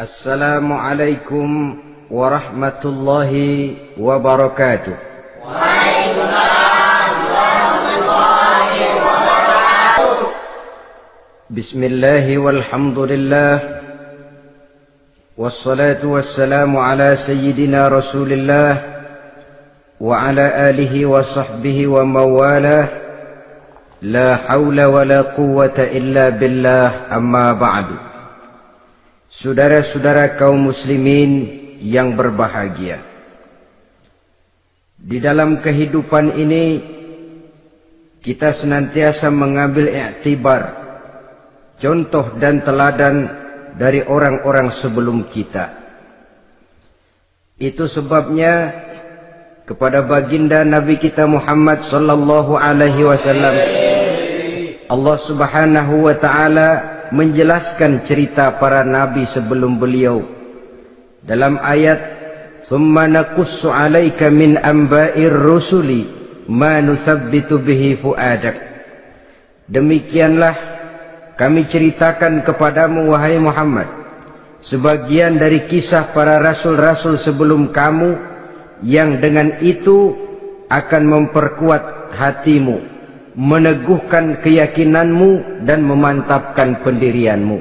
Assalamualaikum warahmatullahi wabarakatuh. Waalaikumsalam warahmatullahi wabarakatuh. Bismillahi walhamdulillah. Wassalatu wassalamu ala sayyidina Rasulillah wa ala alihi wa sahbihi wa mawalah. La hawla wa la quwwata illa billah, amma ba'du. Saudara-saudara kaum muslimin yang berbahagia, di dalam kehidupan ini kita senantiasa mengambil iktibar, contoh dan teladan dari orang-orang sebelum kita. Itu sebabnya kepada baginda Nabi kita Muhammad sallallahu alaihi wasallam Allah Subhanahu wa taala menjelaskan cerita para nabi sebelum beliau dalam ayat "Tsumma naqussu 'alaika min amba'ir rusuli ma nusabbitu bihi fu'adak." Demikianlah kami ceritakan kepadamu wahai Muhammad sebagian dari kisah para rasul-rasul sebelum kamu yang dengan itu akan memperkuat hatimu, meneguhkan keyakinanmu dan memantapkan pendirianmu.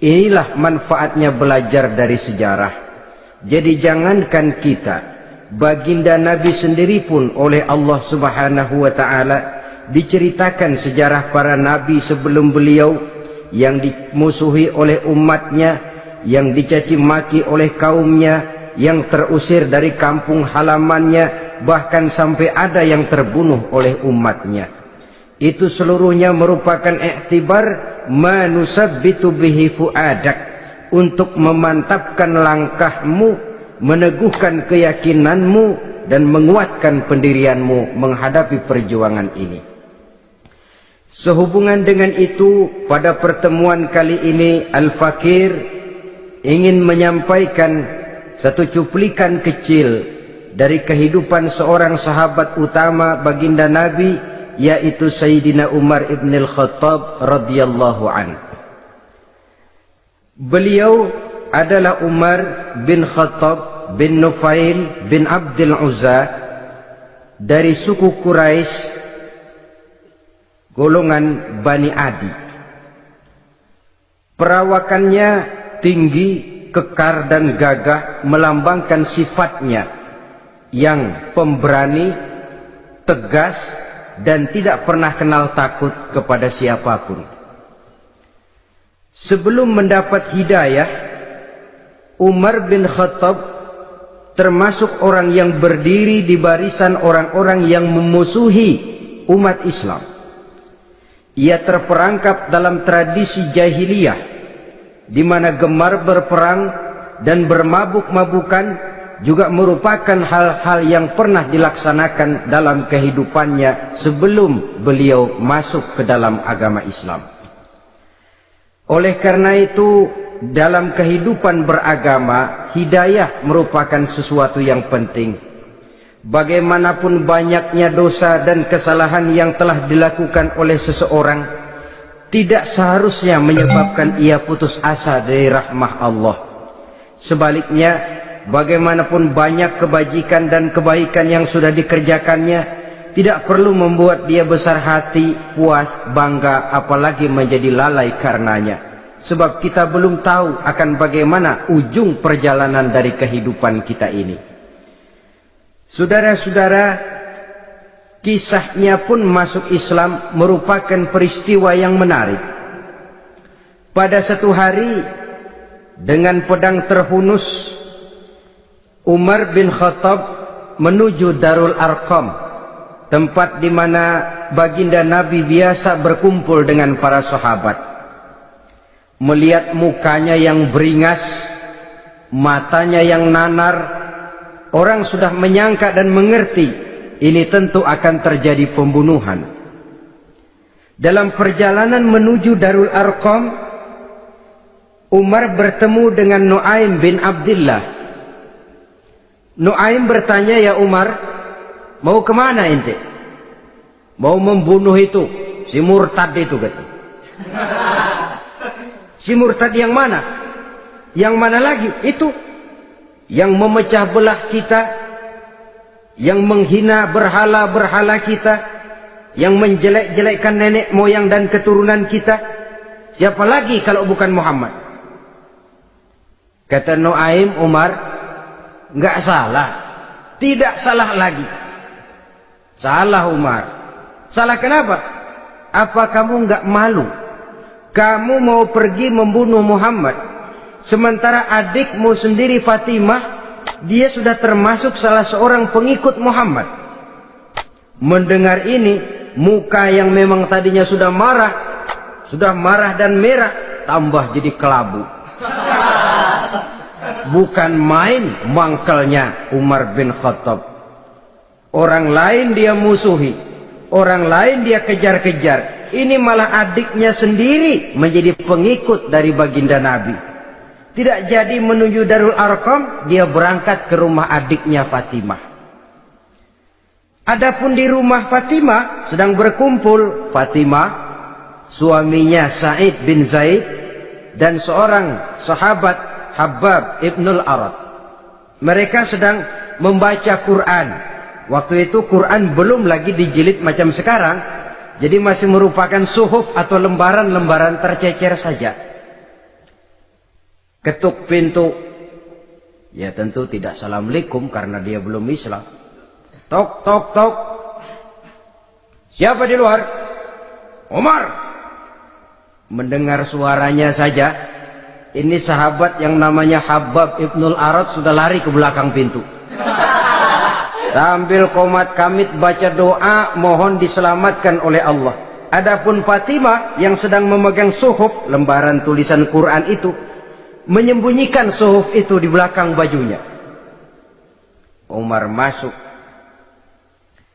Inilah manfaatnya belajar dari sejarah. Jadi jangankan kita, baginda Nabi sendiri pun oleh Allah Subhanahu wa taala diceritakan sejarah para nabi sebelum beliau yang dimusuhi oleh umatnya, yang dicaci maki oleh kaumnya, yang terusir dari kampung halamannya, bahkan sampai ada yang terbunuh oleh umatnya. Itu seluruhnya merupakan iktibar manusabbitu bihi fu'adak, untuk memantapkan langkahmu, meneguhkan keyakinanmu dan menguatkan pendirianmu menghadapi perjuangan ini. Sehubungan dengan itu, pada pertemuan kali ini Al-Fakir ingin menyampaikan satu cuplikan kecil dari kehidupan seorang sahabat utama baginda Nabi, yaitu Sayyidina Umar ibn al-Khattab radhiyallahu an. Beliau adalah Umar bin Khattab bin Nufail bin Abdul Uzza dari suku Quraisy golongan Bani Adi. Perawakannya tinggi, kekar dan gagah, melambangkan sifatnya yang pemberani, tegas, dan tidak pernah kenal takut kepada siapapun. Sebelum mendapat hidayah, Umar bin Khattab termasuk orang yang berdiri di barisan orang-orang yang memusuhi umat Islam. Ia terperangkap dalam tradisi jahiliyah, di mana gemar berperang dan bermabuk-mabukan juga merupakan hal-hal yang pernah dilaksanakan dalam kehidupannya sebelum beliau masuk ke dalam agama Islam. Oleh karena itu, dalam kehidupan beragama, hidayah merupakan sesuatu yang penting. Bagaimanapun banyaknya dosa dan kesalahan yang telah dilakukan oleh seseorang, tidak seharusnya menyebabkan ia putus asa dari rahmah Allah. Sebaliknya, bagaimanapun banyak kebajikan dan kebaikan yang sudah dikerjakannya, tidak perlu membuat dia besar hati, puas, bangga, apalagi menjadi lalai karenanya. Sebab kita belum tahu akan bagaimana ujung perjalanan dari kehidupan kita ini. Saudara-saudara, kisahnya pun masuk Islam merupakan peristiwa yang menarik. Pada satu hari, dengan pedang terhunus, Umar bin Khattab menuju Darul Arqam, tempat di mana baginda Nabi biasa berkumpul dengan para sahabat. Melihat mukanya yang beringas, matanya yang nanar, orang sudah menyangka dan mengerti ini tentu akan terjadi pembunuhan. Dalam perjalanan menuju Darul Arqam, Umar bertemu dengan Nuaim bin Abdullah. Nuaim bertanya, "Ya Umar, mau kemana ente?" "Mau membunuh itu, si murtad itu," kata. "Si murtad yang mana?" Yang mana lagi? Itu yang memecah belah kita, yang menghina berhala-berhala kita, yang menjelek-jelekkan nenek moyang dan keturunan kita. Siapa lagi kalau bukan Muhammad? Kata Nuaim Umar, enggak salah. Tidak salah lagi. Salah Umar. Salah kenapa? Apa kamu enggak malu? Kamu mau pergi membunuh Muhammad, sementara adikmu sendiri Fatimah, dia sudah termasuk salah seorang pengikut Muhammad. Mendengar ini, muka yang memang tadinya sudah marah dan merah, tambah jadi kelabu. Bukan main mangkelnya Umar bin Khattab. Orang lain dia musuhi, orang lain dia kejar-kejar. Ini malah adiknya sendiri menjadi pengikut dari baginda Nabi. Tidak jadi menuju Darul Arqam, dia berangkat ke rumah adiknya Fatimah. Adapun di rumah Fatimah sedang berkumpul Fatimah, suaminya Sa'id bin Zaid, dan seorang sahabat Habbab ibnul Arad. Mereka sedang membaca Quran. Waktu itu Quran belum lagi dijilid macam sekarang, jadi masih merupakan suhuf atau lembaran-lembaran tercecer saja. Ketuk pintu, ya tentu tidak assalamualaikum karena dia belum Islam. Tok tok tok. Siapa di luar? Umar. Mendengar suaranya saja, ini sahabat yang namanya Habbab ibnul Arad sudah lari ke belakang pintu. Sambil komat kamit baca doa mohon diselamatkan oleh Allah. Adapun Fatimah yang sedang memegang suhuf, lembaran tulisan Quran itu, menyembunyikan suhuf itu di belakang bajunya. Umar masuk.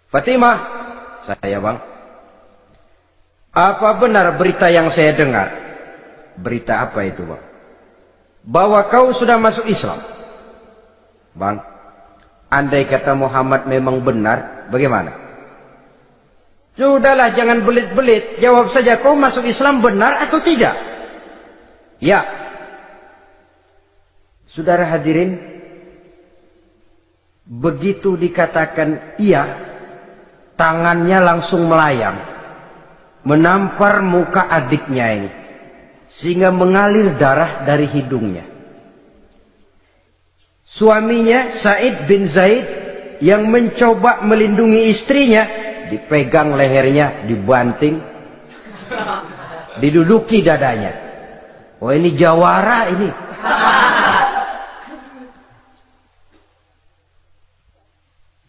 Fatimah, saya bang. Apa benar berita yang saya dengar? Berita apa itu bang? Bahwa kau sudah masuk Islam. Bang, andai kata Muhammad memang benar, bagaimana? Sudahlah, jangan belit-belit. Jawab saja, kau masuk Islam benar atau tidak? Ya. Saudara hadirin, begitu dikatakan iya, tangannya langsung melayang, menampar muka adiknya ini, sehingga mengalir darah dari hidungnya. Suaminya Sa'id bin Zaid yang mencoba melindungi istrinya, dipegang lehernya, dibanting, diduduki dadanya. Oh, ini jawara ini.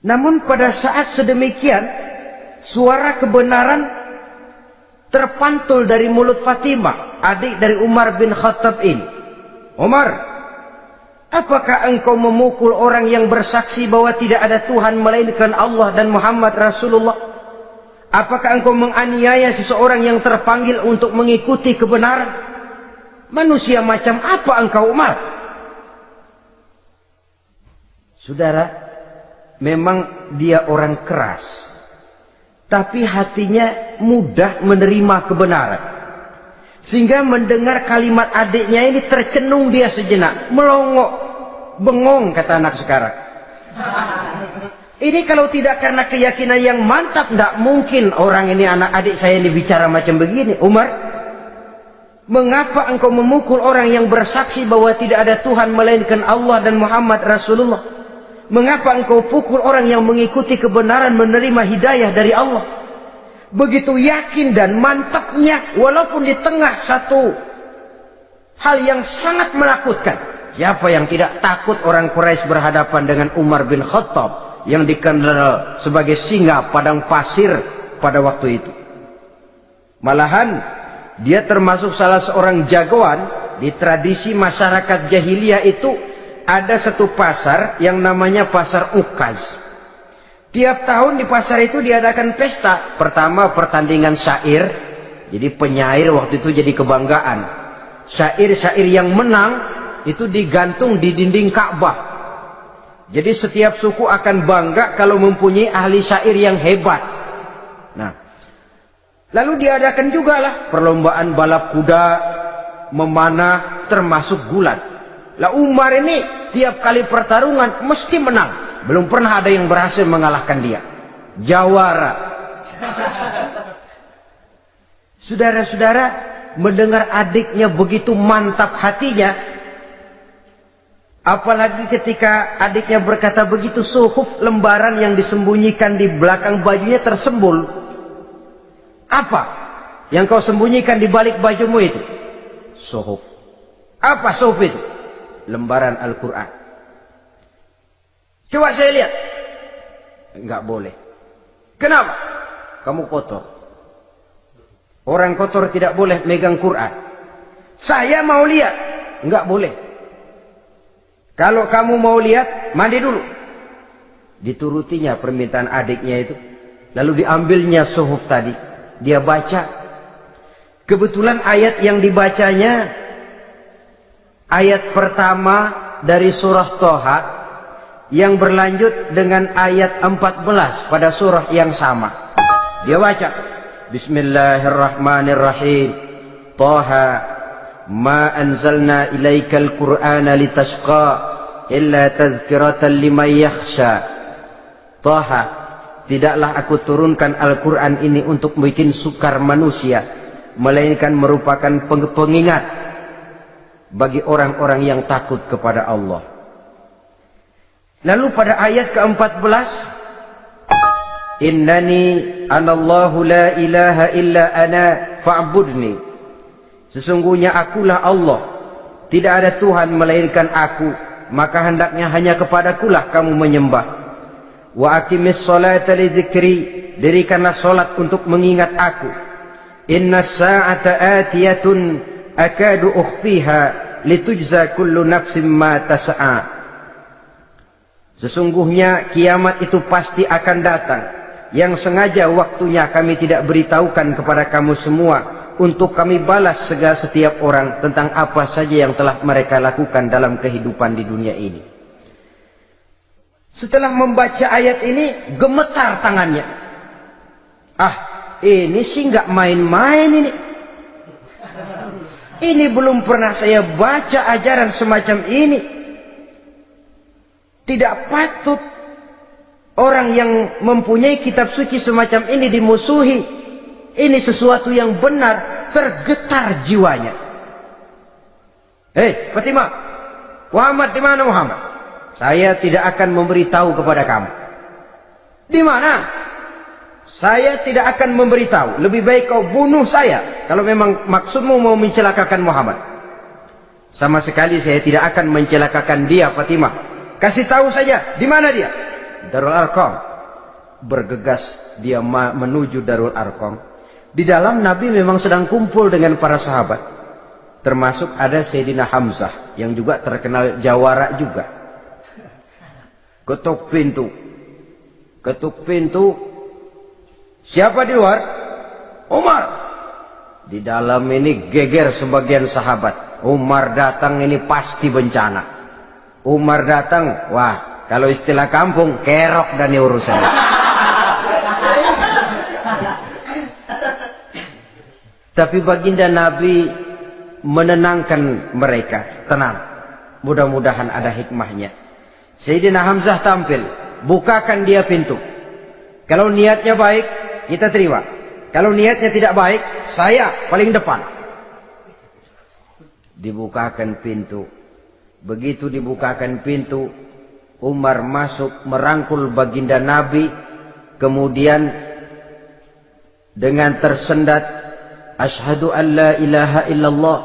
Namun pada saat sedemikian, suara kebenaran terpantul dari mulut Fatimah, adik dari Umar bin Khattab ini. Umar, apakah engkau memukul orang yang bersaksi bahwa tidak ada Tuhan melainkan Allah dan Muhammad Rasulullah? Apakah engkau menganiaya seseorang yang terpanggil untuk mengikuti kebenaran? Manusia macam apa engkau, Umar? Saudara, memang dia orang keras, tapi hatinya mudah menerima kebenaran. Sehingga mendengar kalimat adiknya ini tercenung dia sejenak, melongok, bengong kata anak sekarang. Ini kalau tidak karena keyakinan yang mantap, tidak mungkin orang ini, anak adik saya ini bicara macam begini. Umar, mengapa engkau memukul orang yang bersaksi bahwa tidak ada Tuhan melainkan Allah dan Muhammad Rasulullah? Mengapa engkau pukul orang yang mengikuti kebenaran, menerima hidayah dari Allah? Begitu yakin dan mantapnya, walaupun di tengah satu hal yang sangat menakutkan. Siapa yang tidak takut orang Quraisy berhadapan dengan Umar bin Khattab yang dikenal sebagai singa padang pasir pada waktu itu? Malahan dia termasuk salah seorang jagoan di tradisi masyarakat jahiliyah itu. Ada satu pasar yang namanya pasar Ukaz. Tiap tahun di pasar itu diadakan pesta. Pertama pertandingan syair. Jadi penyair waktu itu jadi kebanggaan. Syair-syair yang menang itu digantung di dinding Ka'bah. Jadi setiap suku akan bangga kalau mempunyai ahli syair yang hebat. Nah, lalu diadakan juga lah perlombaan balap kuda, memanah, termasuk gulat. Lah Umar ini tiap kali pertarungan mesti menang. Belum pernah ada yang berhasil mengalahkan dia. Jawara. Saudara-saudara, mendengar adiknya begitu mantap hatinya, apalagi ketika adiknya berkata begitu, suhuf, lembaran yang disembunyikan di belakang bajunya tersembul. Apa yang kau sembunyikan di balik bajumu itu? Suhuf. Apa suhuf itu? Lembaran Al-Quran. Coba saya lihat. Enggak boleh. Kenapa? Kamu kotor. Orang kotor tidak boleh megang Quran. Saya mau lihat. Enggak boleh. Kalau kamu mau lihat, mandi dulu. Diturutinya permintaan adiknya itu. Lalu diambilnya suhuf tadi. Dia baca. Kebetulan ayat yang dibacanya, ayat pertama dari surah Toha, yang berlanjut dengan ayat 14 pada surah yang sama. Dia baca, Bismillahirrahmanirrahim. Toha, ma anzalna ilaikal Qur'ana litashqa illa tazkiratan liman yakhsha. Toha, tidaklah aku turunkan Al-Quran ini untuk bikin sukar manusia, melainkan merupakan pengingat bagi orang-orang yang takut kepada Allah. Lalu pada ayat ke-14, Innani anallahu la ilaha illa ana fa'budni. Sesungguhnya akulah Allah, tidak ada Tuhan melainkan aku, maka hendaknya hanya kepadakulah kamu menyembah. Wa aqimis sholata li dzikri, dirikanlah salat untuk mengingat aku. Inna sa'ata atiyatun akadu ukhfiha litujza kullu nafsin ma tas'a. Sesungguhnya kiamat itu pasti akan datang, yang sengaja waktunya kami tidak beritahukan kepada kamu semua, untuk kami balas segala setiap orang tentang apa saja yang telah mereka lakukan dalam kehidupan di dunia ini. Setelah membaca ayat ini, gemetar tangannya. Ah, ini sih nggak main-main ini. Ini belum pernah saya baca ajaran semacam ini. Tidak patut orang yang mempunyai kitab suci semacam ini dimusuhi. Ini sesuatu yang benar. Tergetar jiwanya. Hei Fatimah, Muhammad di mana Muhammad? Saya tidak akan memberitahu kepada kamu. Di mana? Saya tidak akan memberitahu. Lebih baik kau bunuh saya kalau memang maksudmu mau mencelakakan Muhammad. Sama sekali saya tidak akan mencelakakan dia, Fatimah. Kasih tahu saja, di mana dia? Darul Arqam. Bergegas dia menuju Darul Arqam. Di dalam Nabi memang sedang kumpul dengan para sahabat. Termasuk ada Sayyidina Hamzah yang juga terkenal jawara juga. Ketuk pintu. Ketuk pintu. Siapa di luar? Umar. Di dalam ini geger sebagian sahabat. Umar datang ini pasti bencana. Umar datang, wah, kalau istilah kampung, kerok dan urusan. Tapi baginda Nabi menenangkan mereka. Tenang, mudah-mudahan ada hikmahnya. Sayyidina Hamzah tampil, bukakan dia pintu. Kalau niatnya baik, kita terima. Kalau niatnya tidak baik, saya paling depan. Dibukakan pintu. Begitu dibukakan pintu, Umar masuk merangkul baginda Nabi, kemudian dengan tersendat, Ashhadu an la ilaha illallah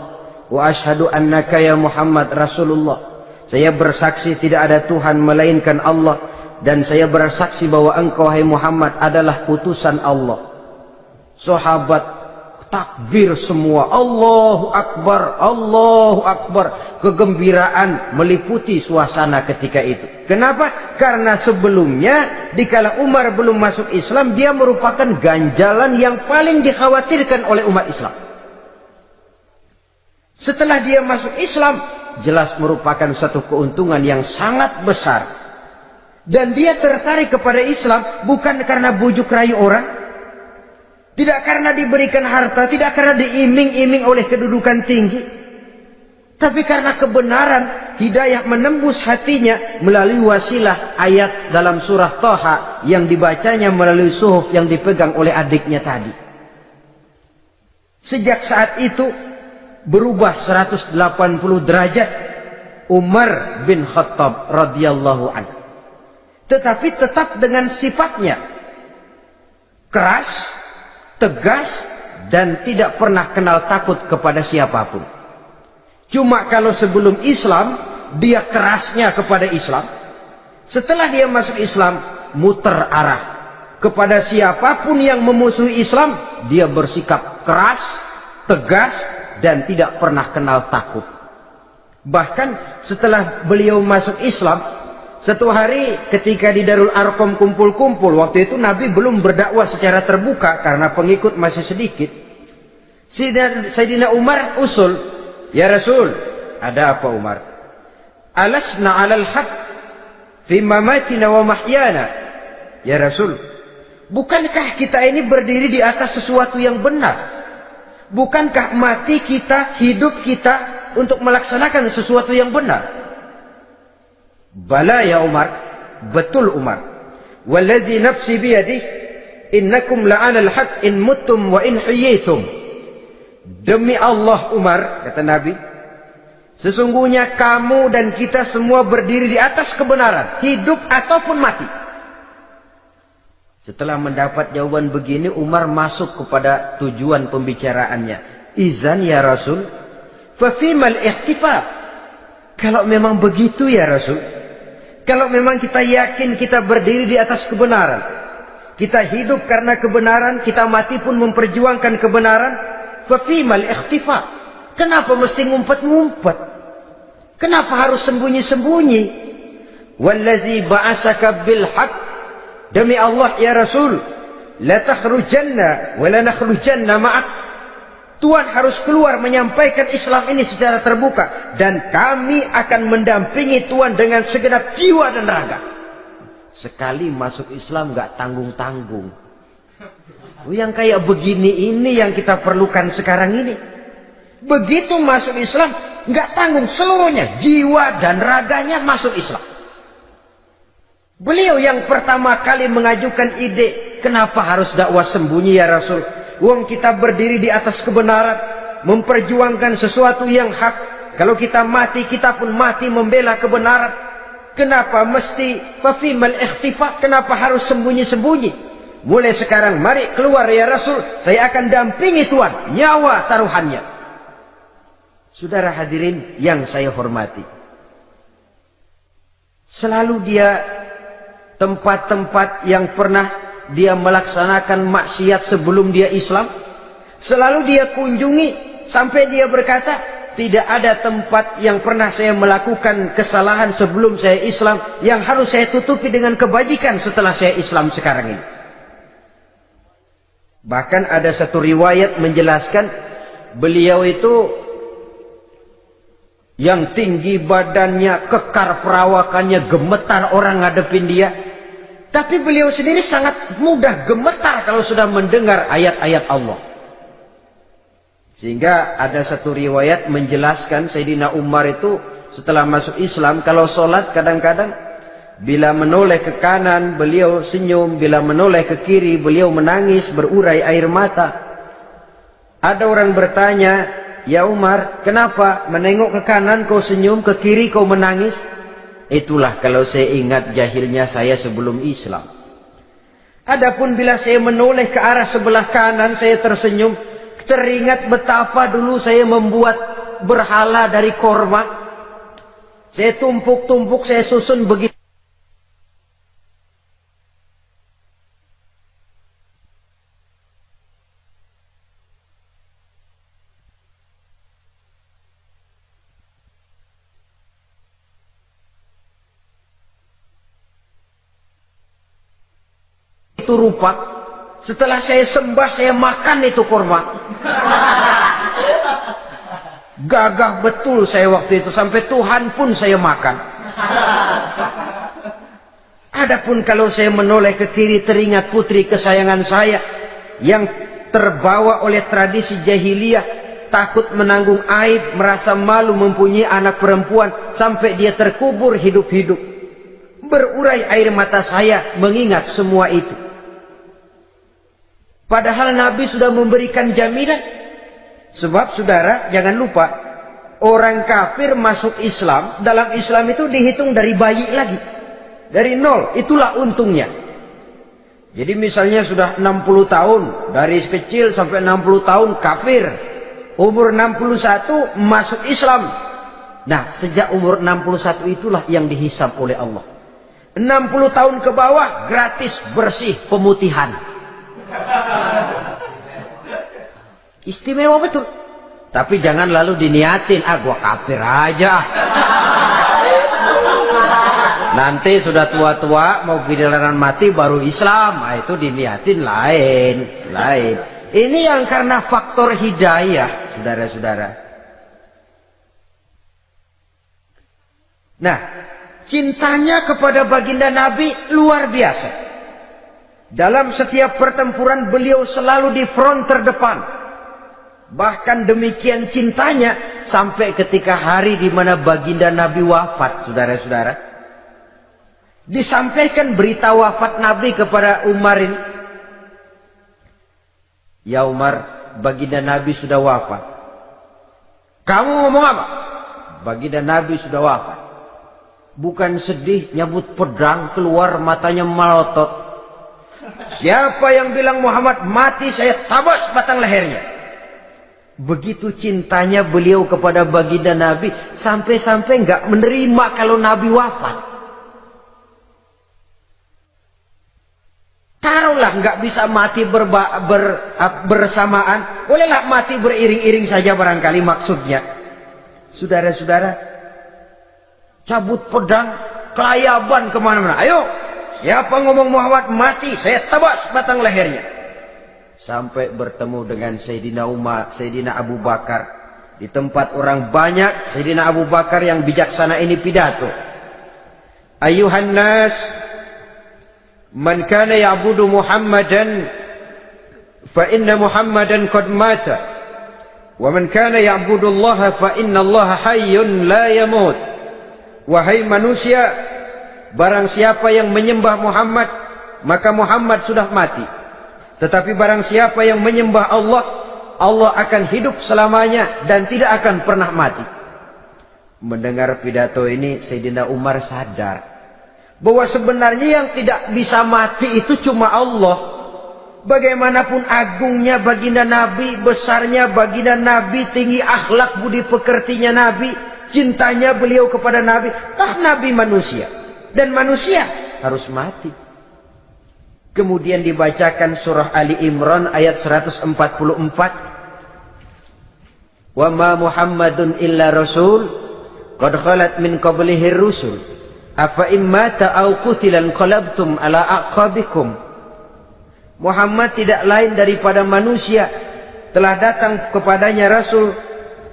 wa ashhadu annaka ya Muhammad Rasulullah. Saya bersaksi tidak ada Tuhan melainkan Allah, dan saya bersaksi bahwa engkau hai Muhammad adalah utusan Allah. Sahabat takbir semua, Allahu Akbar, Allahu Akbar. Kegembiraan meliputi suasana ketika itu. Kenapa? Karena sebelumnya dikala Umar belum masuk Islam, dia merupakan ganjalan yang paling dikhawatirkan oleh umat Islam. Setelah dia masuk Islam, jelas merupakan suatu keuntungan yang sangat besar. Dan dia tertarik kepada Islam bukan karena bujuk rayu orang, tidak karena diberikan harta, tidak karena diiming-iming oleh kedudukan tinggi. Tapi karena kebenaran, hidayah menembus hatinya melalui wasilah ayat dalam surah Thaha yang dibacanya melalui suhuf yang dipegang oleh adiknya tadi. Sejak saat itu berubah 180 derajat Umar bin Khattab radhiyallahu anhu. Tetapi tetap dengan sifatnya keras, tegas, dan tidak pernah kenal takut kepada siapapun. Cuma kalau sebelum Islam, dia kerasnya kepada Islam. Setelah dia masuk Islam, muter arah. Kepada siapapun yang memusuhi Islam, dia bersikap keras, tegas, dan tidak pernah kenal takut. Bahkan setelah beliau masuk Islam, satu hari ketika di Darul Arqam kumpul-kumpul, waktu itu Nabi belum berdakwah secara terbuka karena pengikut masih sedikit. Sayyidina Umar usul, "Ya Rasul, ada apa Umar? Alasna 'alal haq fi mamatina wa mahyana." Ya Rasul, bukankah kita ini berdiri di atas sesuatu yang benar? Bukankah mati kita, hidup kita untuk melaksanakan sesuatu yang benar? Bala ya Umar, betul Umar. Wallazi nafsi biyadih, innakum la'alal haq in muttum wa in hiyitum. Demi Allah Umar, kata Nabi, sesungguhnya kamu dan kita semua berdiri di atas kebenaran, hidup ataupun mati. Setelah mendapat jawaban begini, Umar masuk kepada tujuan pembicaraannya. Izan ya Rasul, fafimal ihtifal. Kalau memang begitu ya Rasul, kalau memang kita yakin kita berdiri di atas kebenaran, kita hidup karena kebenaran, kita mati pun memperjuangkan kebenaran, fafimal ikhtifa. Kenapa mesti ngumpet-ngumpet? Kenapa harus sembunyi-sembunyi? Wallazi ba'asaka bil haq, demi Allah ya Rasul, la takhrujanna wa la nakhrujanna ma'ak. Tuhan harus keluar menyampaikan Islam ini secara terbuka, dan kami akan mendampingi Tuhan dengan segenap jiwa dan raga. Sekali masuk Islam gak tanggung-tanggung. Yang kayak begini ini yang kita perlukan sekarang ini. Begitu masuk Islam, nggak tanggung seluruhnya, jiwa dan raganya masuk Islam. Beliau yang pertama kali mengajukan ide, kenapa harus dakwah sembunyi ya Rasul? Wong kita berdiri di atas kebenaran, memperjuangkan sesuatu yang hak. Kalau kita mati, kita pun mati membela kebenaran. Kenapa mesti fafimal ikhtifa? Kenapa harus sembunyi-sembunyi? Mulai sekarang mari keluar ya Rasul, saya akan dampingi Tuhan, nyawa taruhannya. Saudara hadirin yang saya hormati, selalu dia tempat-tempat yang pernah dia melaksanakan maksiat sebelum dia Islam, selalu dia kunjungi sampai dia berkata, tidak ada tempat yang pernah saya melakukan kesalahan sebelum saya Islam yang harus saya tutupi dengan kebajikan setelah saya Islam sekarang ini. Bahkan ada satu riwayat menjelaskan beliau itu yang tinggi badannya, kekar perawakannya, gemetar orang ngadepin dia. Tapi beliau sendiri sangat mudah gemetar kalau sudah mendengar ayat-ayat Allah. Sehingga ada satu riwayat menjelaskan Sayyidina Umar itu setelah masuk Islam, kalau sholat kadang-kadang bila menoleh ke kanan beliau senyum, bila menoleh ke kiri beliau menangis berurai air mata. Ada orang bertanya, ya Umar, kenapa menengok ke kanan kau senyum, ke kiri kau menangis? Itulah kalau saya ingat jahilnya saya sebelum Islam. Adapun bila saya menoleh ke arah sebelah kanan saya tersenyum, teringat betapa dulu saya membuat berhala dari korma. Saya tumpuk-tumpuk, saya susun begitu. Itu rupa. Setelah saya sembah, saya makan itu kurma. Gagah betul saya waktu itu, sampai Tuhan pun saya makan. Adapun kalau saya menoleh ke kiri, teringat putri kesayangan saya yang terbawa oleh tradisi jahiliyah, takut menanggung aib, merasa malu mempunyai anak perempuan, sampai dia terkubur hidup-hidup. Berurai air mata saya mengingat semua itu. Padahal Nabi sudah memberikan jaminan. Sebab saudara, jangan lupa, orang kafir masuk Islam, dalam Islam itu dihitung dari bayi lagi. Dari nol, itulah untungnya. Jadi misalnya sudah 60 tahun, dari kecil sampai 60 tahun kafir. Umur 61 masuk Islam. Nah, sejak umur 61 itulah yang dihisab oleh Allah. 60 tahun ke bawah gratis bersih pemutihan. Istimewa betul. Tapi jangan lalu diniatin, gua kafir aja. Nanti sudah tua-tua mau giliran mati baru Islam. Nah, itu diniatin lain. Ini yang karena faktor hidayah, saudara-saudara. Nah, cintanya kepada baginda Nabi luar biasa. Dalam setiap pertempuran beliau selalu di front terdepan. Bahkan demikian cintanya sampai ketika hari di mana baginda Nabi wafat, saudara-saudara. Disampaikan berita wafat Nabi kepada Umar ini. Ya Umar, baginda Nabi sudah wafat. Kamu ngomong apa? Baginda Nabi sudah wafat. Bukan sedih, nyabut pedang, keluar matanya melotot. Siapa yang bilang Muhammad mati, saya tabas batang lehernya. Begitu cintanya beliau kepada baginda Nabi, sampai-sampai nggak menerima kalau Nabi wafat. Taruhlah nggak bisa mati bersamaan, bolehlah mati beriring-iring saja barangkali maksudnya. Saudara-saudara, cabut pedang, kelayaban kemana-mana. Ayo, siapa ngomong Muhammad mati, saya tabas batang lehernya. Sampai bertemu dengan Sayyidina Umar, Sayyidina Abu Bakar. Di tempat orang banyak, Sayyidina Abu Bakar yang bijaksana ini pidato. Ayuhan nas, man kana ya'budu Muhammadan fa inna Muhammadan qad mata wa man kana ya'budu Allah fa inna Allah hayyun la yamut. Wahai manusia, barang siapa yang menyembah Muhammad, maka Muhammad sudah mati. Tetapi barang siapa yang menyembah Allah, Allah akan hidup selamanya dan tidak akan pernah mati. Mendengar pidato ini, Sayyidina Umar sadar bahwa sebenarnya yang tidak bisa mati itu cuma Allah. Bagaimanapun agungnya baginda Nabi, besarnya baginda Nabi, tinggi akhlak budi pekertinya Nabi, cintanya beliau kepada Nabi, tak Nabi manusia. Dan manusia harus mati. Kemudian dibacakan surah Ali Imran ayat 144. Wa ma Muhammadun illa rasul qad khalat min qablihi rusul afa immata aw qutilan qalabtum ala aqabikum. Muhammad tidak lain daripada manusia, telah datang kepadanya rasul.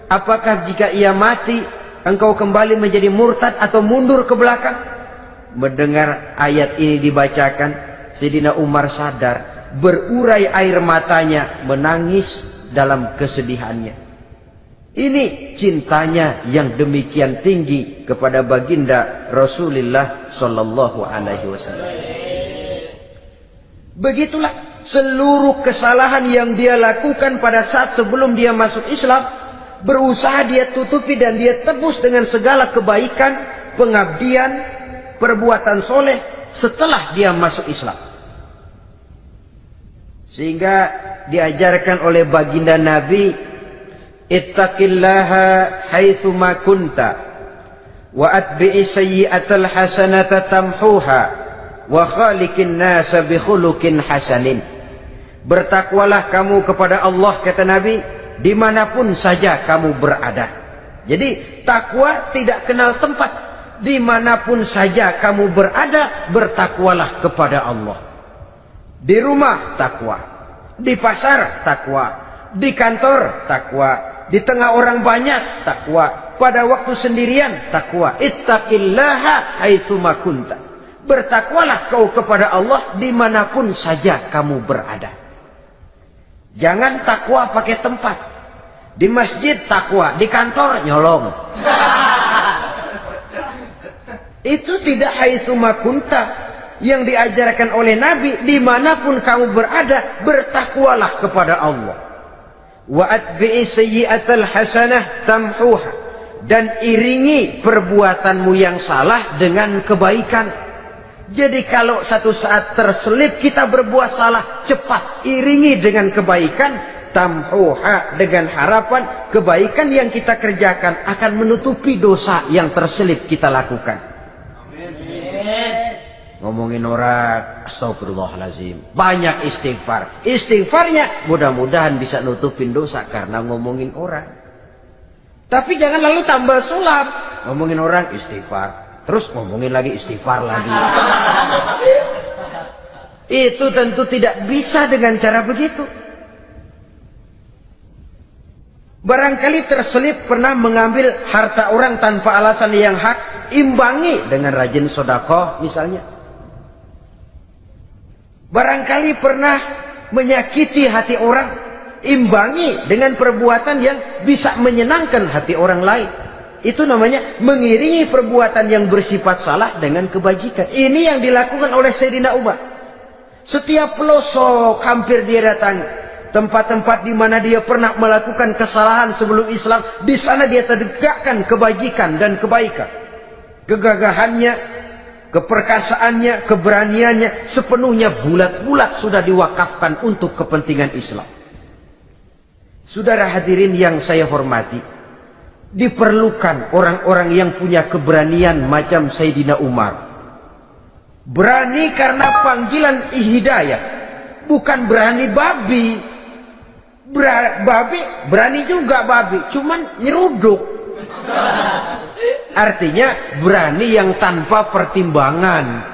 Apakah jika ia mati engkau kembali menjadi murtad atau mundur ke belakang? Mendengar ayat ini dibacakan, Sayyidina Umar sadar, berurai air matanya, menangis dalam kesedihannya. Ini cintanya yang demikian tinggi kepada baginda Rasulullah sallallahu alaihi wasallam. Begitulah seluruh kesalahan yang dia lakukan pada saat sebelum dia masuk Islam, berusaha dia tutupi dan dia tebus dengan segala kebaikan, pengabdian, perbuatan soleh setelah dia masuk Islam. Sehingga diajarkan oleh baginda Nabi, ittaqillaha haitsu ma kunta wa atbi'i sayyi'atal hasanata tamhuha wa khaliqin nasa bi khuluqin hasanin. Bertakwalah kamu kepada Allah, kata Nabi, dimanapun saja kamu berada. Jadi takwa tidak kenal tempat. Dimanapun saja kamu berada, bertakwalah kepada Allah. Di rumah takwa, di pasar takwa, di kantor takwa, di tengah orang banyak takwa, pada waktu sendirian takwa. Ittaqillaha haitsu ma kunta. Bertakwalah kau kepada Allah dimanapun saja kamu berada. Jangan takwa pakai tempat. Di masjid takwa, di kantor nyolong. Itu tidak haitsu makunta. Yang diajarkan oleh Nabi, dimanapun kamu berada, bertakwalah kepada Allah. Wa atbi'i sayyi'atal hasanah tamhuha, dan iringi perbuatanmu yang salah dengan kebaikan. Jadi kalau satu saat terselip kita berbuat salah, cepat iringi dengan kebaikan, tamhuha, dengan harapan kebaikan yang kita kerjakan akan menutupi dosa yang terselip kita lakukan. Ngomongin orang, astagfirullahaladzim, banyak istighfar. Istighfarnya mudah-mudahan bisa nutupin dosa karena ngomongin orang. Tapi jangan lalu tambah sulap. Ngomongin orang istighfar, terus ngomongin lagi istighfar lagi. Itu tentu tidak bisa dengan cara begitu. Barangkali terselip pernah mengambil harta orang tanpa alasan yang hak, imbangi dengan rajin sedekah misalnya. Barangkali pernah menyakiti hati orang, imbangi dengan perbuatan yang bisa menyenangkan hati orang lain. Itu namanya mengiringi perbuatan yang bersifat salah dengan kebajikan. Ini yang dilakukan oleh Sayyidina Umar. Setiap pelosok hampir dia datangi. Tempat-tempat di mana dia pernah melakukan kesalahan sebelum Islam, di sana dia tegakkan kebajikan dan kebaikan. Kegagahannya, keperkasaannya, keberaniannya sepenuhnya bulat-bulat sudah diwakafkan untuk kepentingan Islam. Saudara hadirin yang saya hormati, diperlukan orang-orang yang punya keberanian macam Sayyidina Umar. Berani karena panggilan hidayah, bukan berani babi. Babi berani juga babi, cuman nyeruduk. Artinya berani yang tanpa pertimbangan.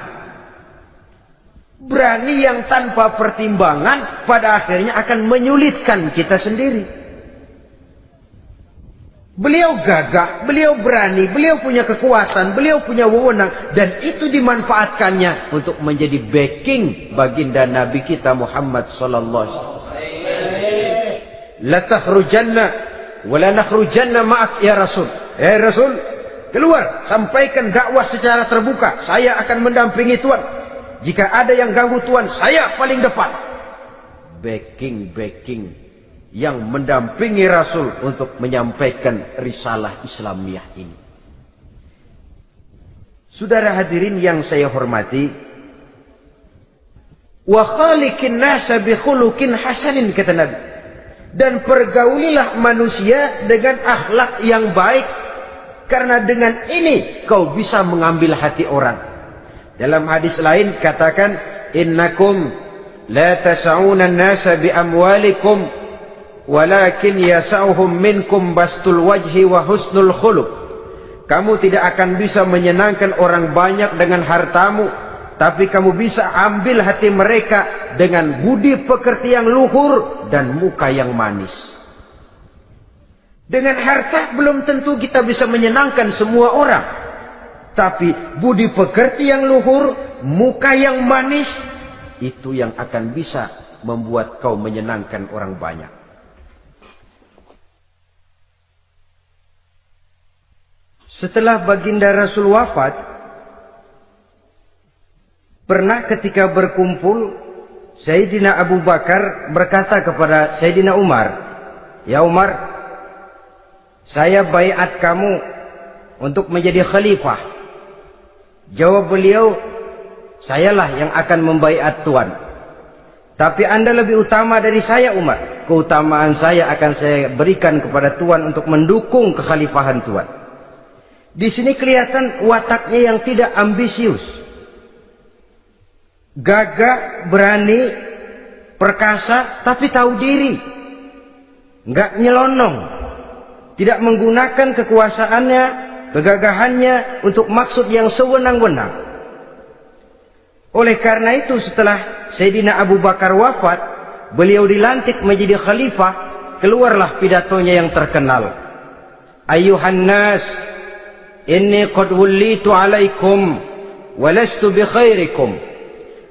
Berani yang tanpa pertimbangan pada akhirnya akan menyulitkan kita sendiri. Beliau gagah, beliau berani, beliau punya kekuatan, beliau punya wewenang, dan itu dimanfaatkannya untuk menjadi backing baginda Nabi kita Muhammad sallallahu alaihi wasallam. La takhrujanna wa la nakhrujanna ma'ak ya Rasul. Rasul, keluar, sampaikan dakwah secara terbuka. Saya akan mendampingi Tuhan. Jika ada yang ganggu Tuhan, saya paling depan. Backing yang mendampingi Rasul untuk menyampaikan risalah Islamiyah ini. Saudara hadirin yang saya hormati, wa khaliqin nasa bi khuluqin hasanin, kata Nabi. Dan pergaulilah manusia dengan akhlak yang baik, karena dengan ini kau bisa mengambil hati orang. Dalam hadis lain katakan, innakum la tas'una an-nasa bi amwalikum walakin yas'uhum minkum bastul wajhi wa husnul khuluq. Kamu tidak akan bisa menyenangkan orang banyak dengan hartamu, tapi kamu bisa ambil hati mereka dengan budi pekerti yang luhur dan muka yang manis. Dengan harta belum tentu kita bisa menyenangkan semua orang, tapi budi pekerti yang luhur, muka yang manis, itu yang akan bisa membuat kau menyenangkan orang banyak. Setelah baginda Rasul wafat, pernah ketika berkumpul, Sayyidina Abu Bakar berkata kepada Sayyidina Umar, "Ya Umar, saya baiat kamu untuk menjadi khalifah." Jawab beliau, "Sayalah yang akan membaiat Tuan. Tapi Anda lebih utama dari saya, Umar. Keutamaan saya akan saya berikan kepada Tuan untuk mendukung kekhalifahan Tuan." Di sini kelihatan wataknya yang tidak ambisius. Gagah, berani, perkasa, tapi tahu diri. Enggak nyelonong. Tidak menggunakan kekuasaannya, kegagahannya untuk maksud yang sewenang-wenang. Oleh karena itu setelah Sayyidina Abu Bakar wafat, beliau dilantik menjadi khalifah, keluarlah pidatonya yang terkenal. Ayuhan nas, inni qad wullitu alaikum walastu bi khairikum.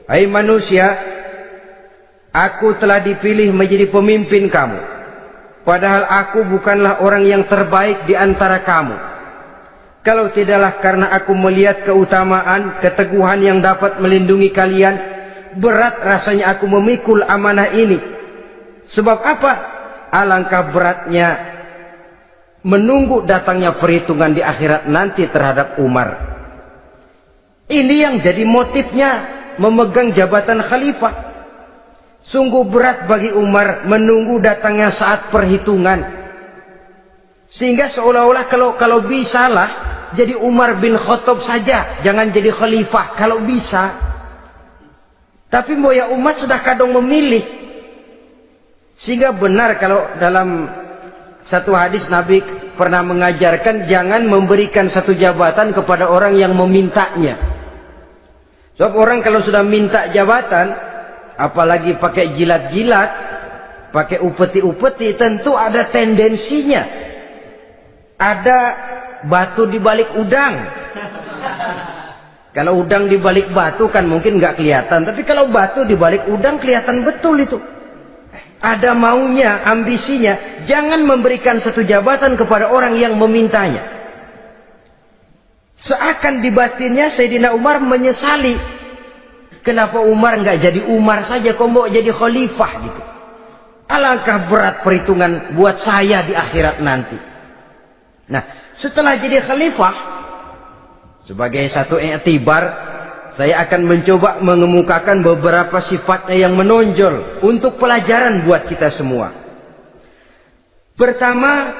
Hai manusia, aku telah dipilih menjadi pemimpin kamu. padahal aku bukanlah orang yang terbaik di antara kamu. Kalau tidaklah karena aku melihat keutamaan, keteguhan yang dapat melindungi kalian, berat rasanya aku memikul amanah ini. Sebab apa? Alangkah beratnya menunggu datangnya perhitungan di akhirat nanti terhadap Umar. Ini yang jadi motifnya memegang jabatan khalifah. Sungguh berat bagi Umar menunggu datangnya saat perhitungan. Sehingga seolah-olah kalau bisalah jadi Umar bin Khattab saja, jangan jadi khalifah kalau bisa. Tapi moya umat sudah kadang memilih. Sehingga benar kalau dalam satu hadis Nabi pernah mengajarkan jangan memberikan satu jabatan kepada orang yang memintanya. Sebab orang kalau sudah minta jabatan, apalagi pakai jilat-jilat, pakai upeti-upeti, tentu ada tendensinya. Ada batu di balik udang. Kalau udang di balik batu kan mungkin nggak kelihatan, tapi kalau batu di balik udang kelihatan betul itu. Ada maunya, ambisinya. Jangan memberikan satu jabatan kepada orang yang memintanya. Seakan di batinnya Sayyidina Umar menyesali. Kenapa Umar nggak jadi Umar saja, kok mau jadi khalifah gitu. Alangkah berat perhitungan buat saya di akhirat nanti. Nah, setelah jadi khalifah, sebagai satu i'tibar, saya akan mencoba mengemukakan beberapa sifatnya yang menonjol untuk pelajaran buat kita semua. Pertama,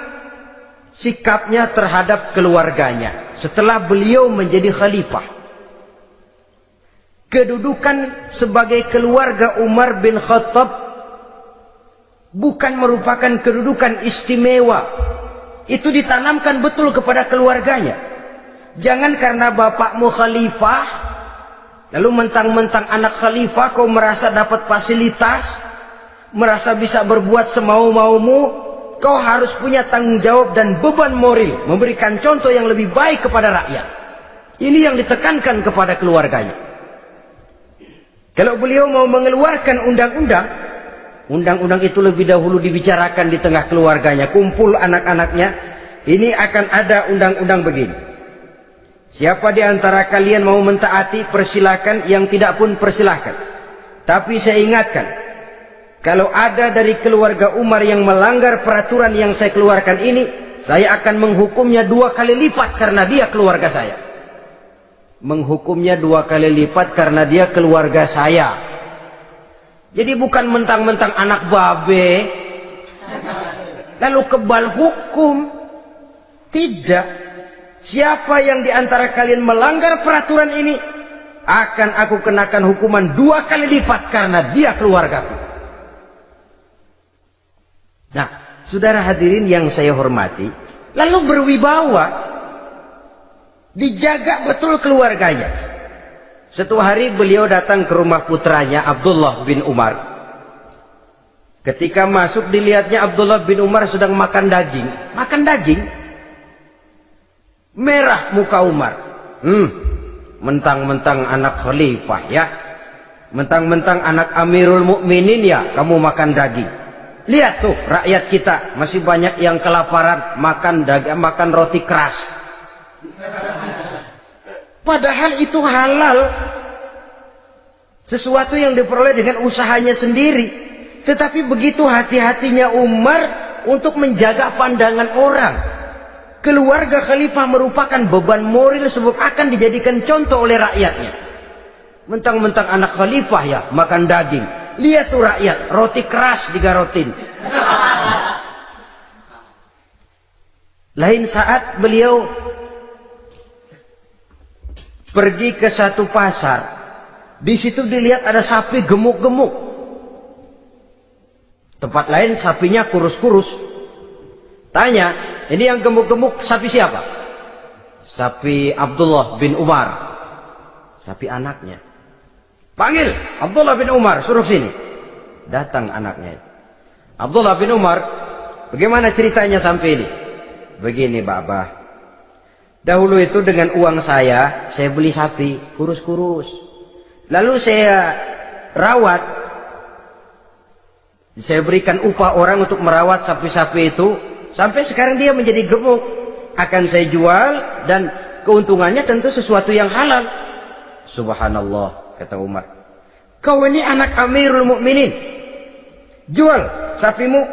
sikapnya terhadap keluarganya setelah beliau menjadi khalifah. Kedudukan sebagai keluarga Umar bin Khattab bukan merupakan kedudukan istimewa. Itu ditanamkan betul kepada keluarganya. Jangan karena bapakmu khalifah, lalu mentang-mentang anak khalifah kau merasa dapat fasilitas, merasa bisa berbuat semau-maumu. Kau harus punya tanggung jawab dan beban moral, memberikan contoh yang lebih baik kepada rakyat. Ini yang ditekankan kepada keluarganya. Kalau beliau mau mengeluarkan undang-undang, undang-undang itu lebih dahulu dibicarakan di tengah keluarganya, kumpul anak-anaknya. Ini akan ada undang-undang begini. Siapa di antara kalian mau mentaati, persilakan. Yang tidak pun persilakan. Tapi saya ingatkan, kalau ada dari keluarga Umar yang melanggar peraturan yang saya keluarkan ini, saya akan menghukumnya 2 kali lipat karena dia keluarga saya. Menghukumnya 2 kali lipat karena dia keluarga saya. Jadi bukan mentang-mentang anak babe lalu kebal hukum. Tidak. Siapa yang di antara kalian melanggar peraturan ini, akan aku kenakan hukuman 2 kali lipat karena dia keluargaku. Nah, saudara hadirin yang saya hormati, lalu berwibawa, dijaga betul keluarganya. Suatu hari beliau datang ke rumah putranya Abdullah bin Umar. Ketika masuk dilihatnya Abdullah bin Umar sedang makan daging. Makan daging. Merah muka Umar. Mentang-mentang anak khalifah ya. Mentang-mentang anak Amirul Mukminin ya, kamu makan daging. Lihat tuh rakyat kita masih banyak yang kelaparan, makan daging, makan roti keras. Padahal itu halal. Sesuatu yang diperoleh dengan usahanya sendiri. Tetapi begitu hati-hatinya Umar untuk menjaga pandangan orang. Keluarga khalifah merupakan beban moral sebab akan dijadikan contoh oleh rakyatnya. Mentang-mentang anak khalifah ya makan daging. Lihat tuh rakyat, roti keras digarotin. Lain saat beliau pergi ke satu pasar. Di situ dilihat ada sapi gemuk-gemuk. Tempat lain sapinya kurus-kurus. Tanya, ini yang gemuk-gemuk sapi siapa? Sapi Abdullah bin Umar. Sapi anaknya. Panggil Abdullah bin Umar, suruh sini. Datang anaknya itu. Abdullah bin Umar, bagaimana ceritanya sampai ini? Begini, Bapak. Dahulu itu dengan uang saya beli sapi kurus-kurus. Lalu saya rawat. Saya berikan upah orang untuk merawat sapi-sapi itu. Sampai sekarang dia menjadi gemuk. Akan saya jual dan keuntungannya tentu sesuatu yang halal. Subhanallah, kata Umar. Kau ini anak Amirul Mukminin. Jual sapimu.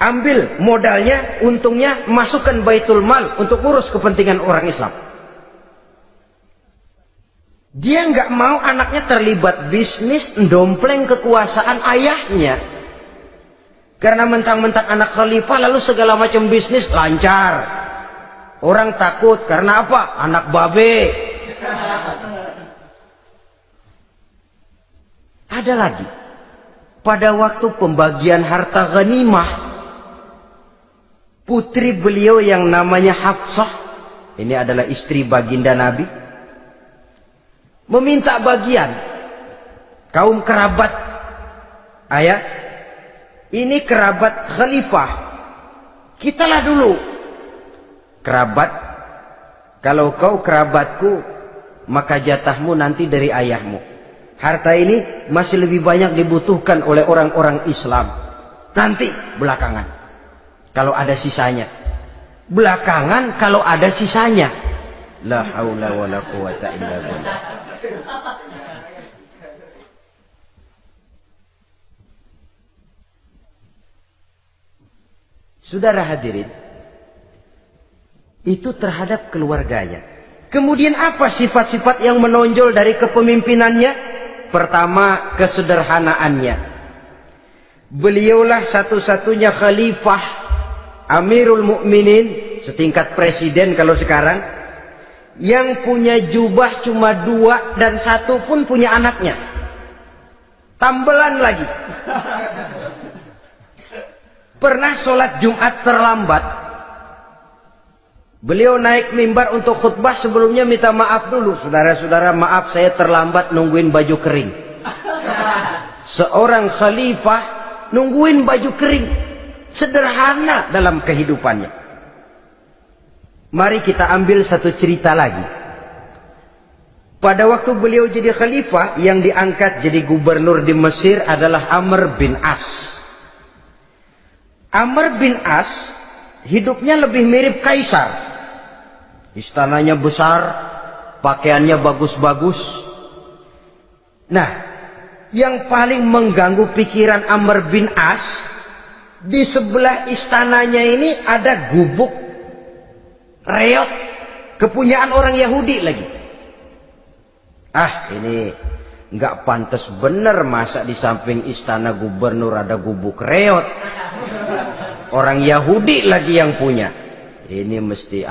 Ambil modalnya, untungnya, masukkan Baitul Mal untuk urus kepentingan orang Islam. Dia nggak mau anaknya terlibat bisnis, ndompleng kekuasaan ayahnya. Karena mentang-mentang anak khalifah lalu segala macam bisnis lancar. Orang takut karena apa? Anak babe. Ada lagi. Pada waktu pembagian harta ghanimah, putri beliau yang namanya Hafsah, ini adalah istri baginda Nabi, meminta bagian. Kaum kerabat ayah, ini kerabat khalifah, kitalah dulu kerabat. Kalau kau kerabatku, maka jatahmu nanti dari ayahmu. Harta ini masih lebih banyak dibutuhkan oleh orang-orang Islam. Nanti belakangan, kalau ada sisanya. Belakangan kalau ada sisanya. La haula wala quwata illa billah. Saudara hadirin, itu terhadap keluarganya. Kemudian apa sifat-sifat yang menonjol dari kepemimpinannya? Pertama, kesederhanaannya. Beliaulah satu-satunya khalifah, Amirul Mukminin, setingkat presiden kalau sekarang, yang punya jubah cuma 2 dan 1 pun punya anaknya. Tambelan lagi. Pernah sholat Jumat terlambat. Beliau naik mimbar untuk khutbah, sebelumnya minta maaf dulu. Saudara-saudara, maaf saya terlambat nungguin baju kering. Seorang khalifah nungguin baju kering. Sederhana dalam kehidupannya. Mari kita ambil satu cerita lagi. Pada waktu beliau jadi khalifah, yang diangkat jadi gubernur di Mesir adalah Amr bin As. Amr bin As hidupnya lebih mirip kaisar. Istananya besar, pakaiannya bagus-bagus. Nah, yang paling mengganggu pikiran Amr bin As, di sebelah istananya ini ada gubuk reot, kepunyaan orang Yahudi lagi. Ah, ini nggak pantas bener, masa di samping istana gubernur ada gubuk reot. Orang Yahudi lagi yang punya. Ini mesti,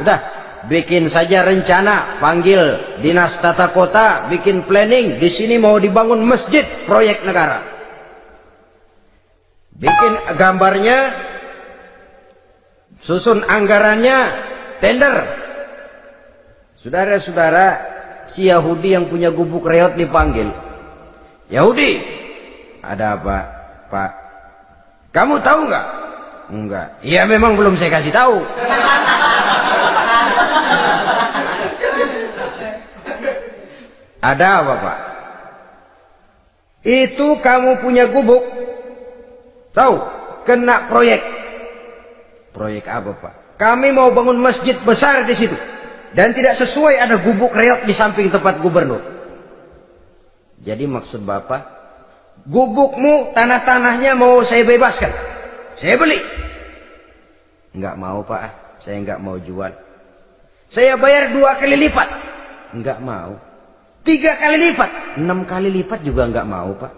udah, bikin saja rencana, panggil dinas tata kota, bikin planning. Di sini mau dibangun masjid, proyek negara. Bikin gambarnya, susun anggarannya, tender. Saudara-saudara, si Yahudi yang punya gubuk reot dipanggil. Yahudi, ada apa, Pak? Kamu tahu nggak? Enggak. Iya, memang belum saya kasih tahu. Ada apa, Pak? Itu kamu punya gubuk. Tahu? Kena proyek. Proyek apa, Pak? Kami mau bangun masjid besar di situ. Dan tidak sesuai ada gubuk reot di samping tempat gubernur. Jadi maksud Bapak, gubukmu, tanah-tanahnya mau saya bebaskan. Saya beli. Enggak mau, Pak. Saya enggak mau jual. Saya bayar 2 kali lipat. Enggak mau. 3 kali lipat. 6 kali lipat juga enggak mau, Pak.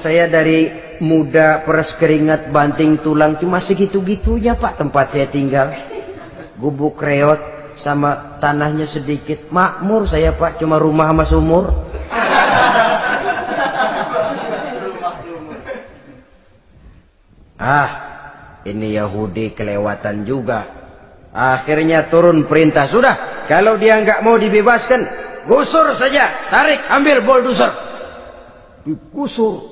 Saya dari muda peres keringat banting tulang cuma segitu-gitunya, Pak, tempat saya tinggal. Gubuk reot sama tanahnya sedikit. Makmur saya, Pak, cuma rumah sama sumur. Ini Yahudi kelewatan juga. Akhirnya turun perintah, sudah, kalau dia nggak mau dibebaskan, gusur saja, tarik, ambil bulldozer. Digusur.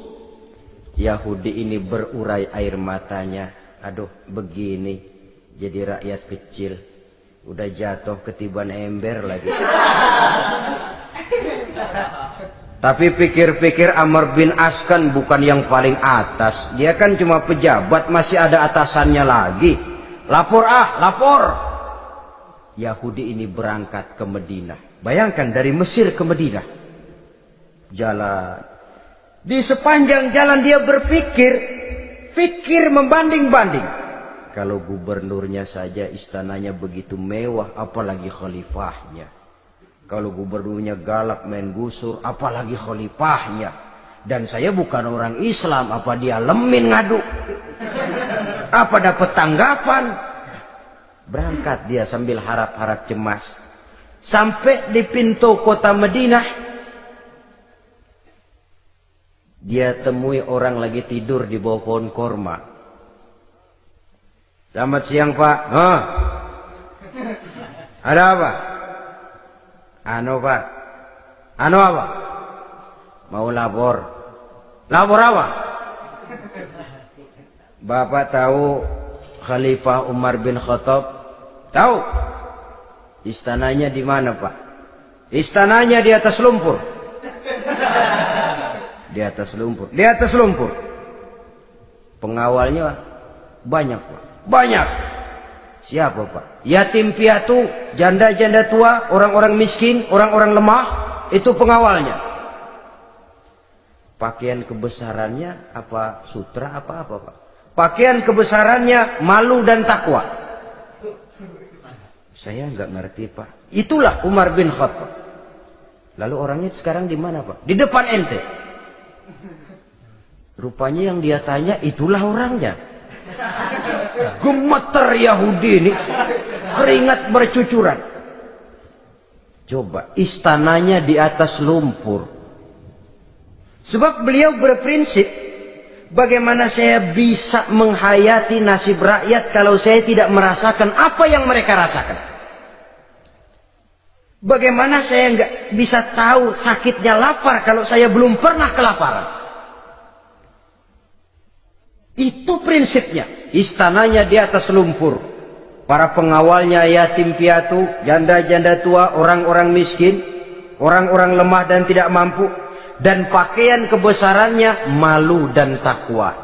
Yahudi ini berurai air matanya. Aduh, begini jadi rakyat kecil, udah jatuh ketiban ember lagi. Tapi pikir-pikir Amr bin As kan bukan yang paling atas. Dia kan cuma pejabat, masih ada atasannya lagi. Lapor lapor. Yahudi ini berangkat ke Madinah. Bayangkan dari Mesir ke Madinah. Jalan. Di sepanjang jalan dia pikir membanding-banding. Kalau gubernurnya saja istananya begitu mewah, apalagi khalifahnya. Kalau gubernurnya galak main gusur, apalagi khalifahnya. Dan saya bukan orang Islam, apa dia lemin ngadu? Apa dapat tanggapan? Berangkat dia sambil harap-harap cemas. Sampai di pintu kota Madinah, dia temui orang lagi tidur di bawah pohon korma. Selamat siang Pak. Ada apa? Pak. Apa? Mau lapor. Lapor apa? Bapak tahu Khalifah Umar bin Khattab? Tahu? Istananya di mana Pak? Istananya di atas lumpur. Di atas lumpur. Di atas lumpur. Pengawalnya banyak Pak. Banyak. Siapa Pak? Yatim piatu, janda-janda tua, orang-orang miskin, orang-orang lemah, itu pengawalnya. Pakaian kebesarannya apa sutra apa Pak? Pakaian kebesarannya malu dan takwa. Saya nggak ngerti Pak. Itulah Umar bin Khattab. Lalu orangnya sekarang di mana Pak? Di depan ente. Rupanya yang dia tanya itulah orangnya. Gemeter Yahudi ini, keringat bercucuran. Coba, istananya di atas lumpur. Sebab beliau berprinsip, bagaimana saya bisa menghayati nasib rakyat kalau saya tidak merasakan apa yang mereka rasakan? Bagaimana saya nggak bisa tahu sakitnya lapar kalau saya belum pernah kelaparan? Itu prinsipnya. Istananya di atas lumpur. Para pengawalnya yatim piatu, janda-janda tua, orang-orang miskin, orang-orang lemah dan tidak mampu. Dan pakaian kebesarannya malu dan takwa.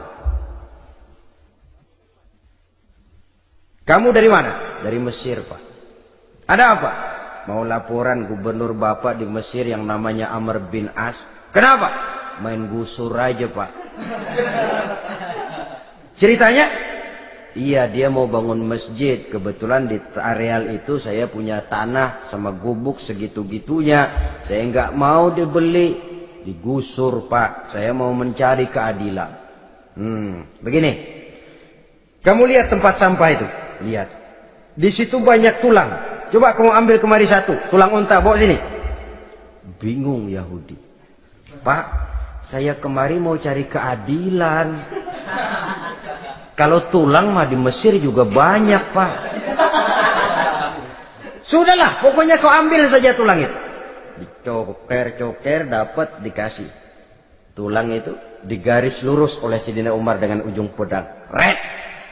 Kamu dari mana? Dari Mesir Pak. Ada apa? Mau laporan gubernur Bapak di Mesir yang namanya Amr bin As. Kenapa? Main gusur aja Pak. Ceritanya, iya dia mau bangun masjid. Kebetulan di areal itu saya punya tanah sama gubuk segitu-gitunya. Saya nggak mau dibeli, digusur Pak. Saya mau mencari keadilan. Begini, kamu lihat tempat sampah itu, lihat. Di situ banyak tulang. Coba kamu ambil kemari satu, tulang unta, bawa sini. Bingung Yahudi. Pak, saya kemari mau cari keadilan. Kalau tulang mah di Mesir juga banyak Pak. Sudahlah, pokoknya kau ambil saja tulang itu. Dicoker-coker dapat dikasih. Tulang itu digaris lurus oleh Sidina Umar dengan ujung pedang. Red.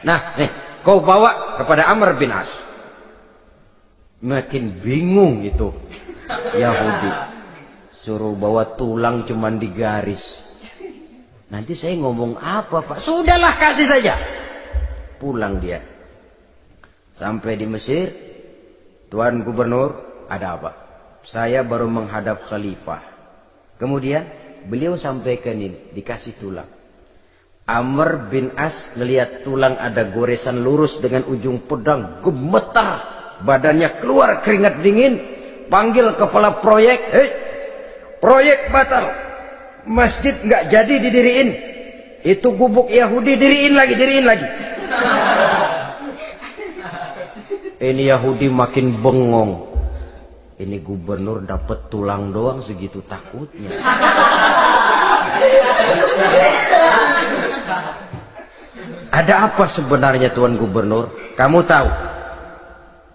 Nah, nih, kau bawa kepada Amr bin As. Makin bingung itu Yahudi. Suruh bawa tulang cuman digaris. Nanti saya ngomong apa Pak? Sudahlah, kasih saja. Pulang dia. Sampai di Mesir. Tuan Gubernur, ada apa? Saya baru menghadap khalifah. Kemudian beliau sampaikan ini, dikasih tulang. Amr bin As melihat tulang ada goresan lurus dengan ujung pedang, gemetar. Badannya keluar keringat dingin. Panggil kepala proyek. Proyek batal. Masjid nggak jadi didiriin. Itu gubuk Yahudi diriin lagi. Ini Yahudi makin bengong. Ini gubernur dapat tulang doang segitu takutnya. Ada apa sebenarnya Tuan Gubernur? Kamu tahu?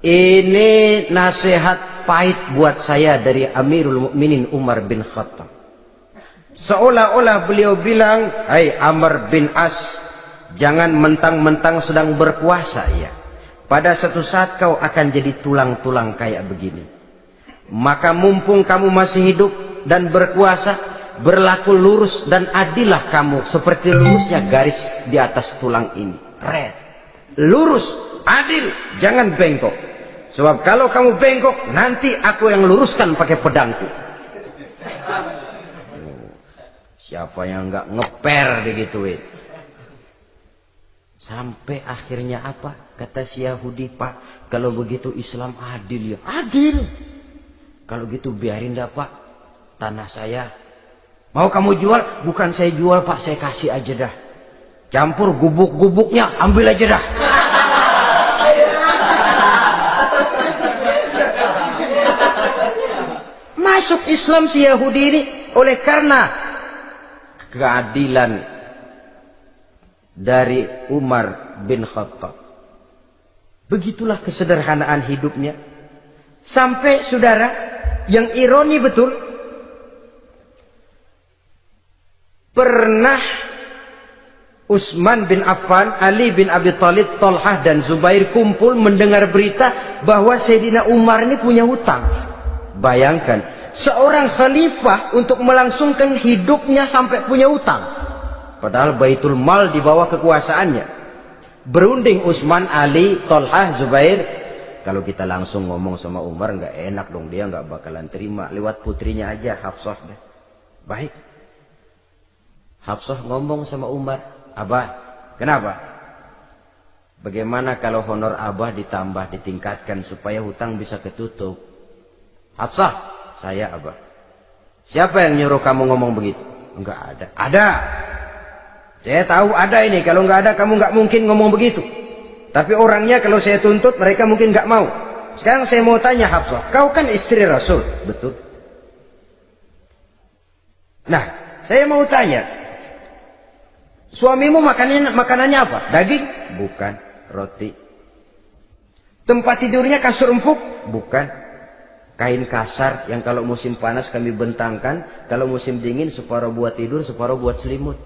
Ini nasihat pahit buat saya dari Amirul Mukminin Umar bin Khattab. Seolah-olah beliau bilang, "Hai Amr bin As, jangan mentang-mentang sedang berkuasa ya. Pada suatu saat kau akan jadi tulang-tulang kayak begini. Maka mumpung kamu masih hidup dan berkuasa, berlaku lurus dan adillah kamu seperti lurusnya garis di atas tulang ini. Red. Lurus, adil, jangan bengkok. Sebab kalau kamu bengkok, nanti aku yang luruskan pakai pedangku. Siapa yang nggak ngeper digituin? Sampai akhirnya apa? Kata si Yahudi, Pak, kalau begitu Islam adil ya. Adil. Kalau gitu biarin dah Pak, tanah saya. Mau kamu jual? Bukan saya jual Pak, saya kasih aja dah. Campur gubuk-gubuknya, ambil aja dah. Masuk Islam si Yahudi ini oleh karena keadilan dari Umar bin Khattab. Begitulah kesederhanaan hidupnya. Sampai saudara, yang ironi betul, pernah Utsman bin Affan, Ali bin Abi Thalib, Thalhah dan Zubair kumpul mendengar berita bahwa Sayyidina Umar ini punya hutang. Bayangkan, seorang khalifah untuk melangsungkan hidupnya sampai punya hutang. Padahal Baitul Mal di bawah kekuasaannya. Berunding Utsman, Ali, Thalhah, Zubair. Kalau kita langsung ngomong sama Umar nggak enak dong, dia nggak bakalan terima. Lewat putrinya aja, Hafsah deh. Baik. Hafsah ngomong sama Umar, Abah, kenapa? Bagaimana kalau honor Abah ditambah, ditingkatkan supaya hutang bisa ketutup? Hafsah, saya Abah. Siapa yang nyuruh kamu ngomong begitu? Enggak ada. Ada. Saya tahu ada ini. Kalau enggak ada, kamu enggak mungkin ngomong begitu. Tapi orangnya kalau saya tuntut, mereka mungkin enggak mau. Sekarang saya mau tanya Hafsah, kau kan istri Rasul, betul? Nah, saya mau tanya, suamimu makanannya apa? Daging? Bukan. Roti. Tempat tidurnya kasur empuk? Bukan. Kain kasar yang kalau musim panas kami bentangkan, kalau musim dingin separuh buat tidur, separuh buat selimut.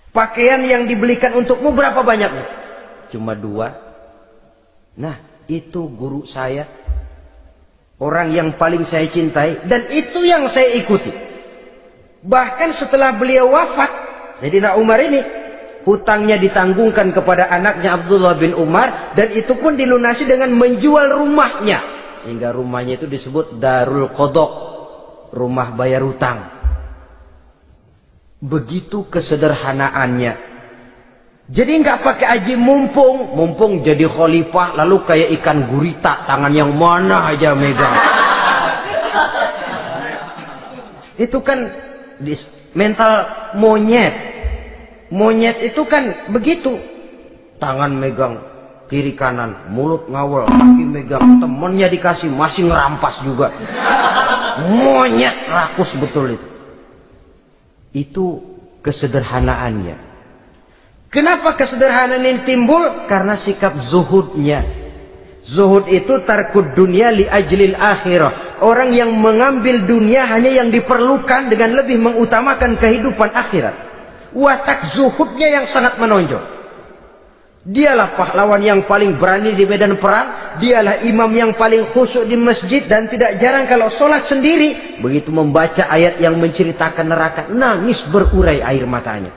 Pakaian yang dibelikan untukmu berapa banyaknya? Cuma 2. Nah, itu guru saya, orang yang paling saya cintai, dan itu yang saya ikuti. Bahkan setelah beliau wafat, Sayyidina Umar ini hutangnya ditanggungkan kepada anaknya Abdullah bin Umar, dan itu pun dilunasi dengan menjual rumahnya, sehingga rumahnya itu disebut Darul Qadha, rumah bayar hutang. Begitu kesederhanaannya. Jadi nggak pakai aji mumpung jadi khalifah lalu kayak ikan gurita, tangan yang mana aja megang. Itu kan mental monyet. Monyet itu kan begitu, tangan megang kiri kanan, mulut ngawal, kaki megang, temennya dikasih masih ngerampas juga. Monyet rakus betul itu. Itu kesederhanaannya. Kenapa kesederhanaan ini timbul? Karena sikap zuhudnya. Zuhud itu tarkud dunia li ajlil akhirah. Orang yang mengambil dunia hanya yang diperlukan dengan lebih mengutamakan kehidupan akhirat. Watak zuhudnya yang sangat menonjol. Dialah pahlawan yang paling berani di medan perang. Dialah imam yang paling khusyuk di masjid. Dan tidak jarang kalau sholat sendiri, begitu membaca ayat yang menceritakan neraka, nangis berurai air matanya.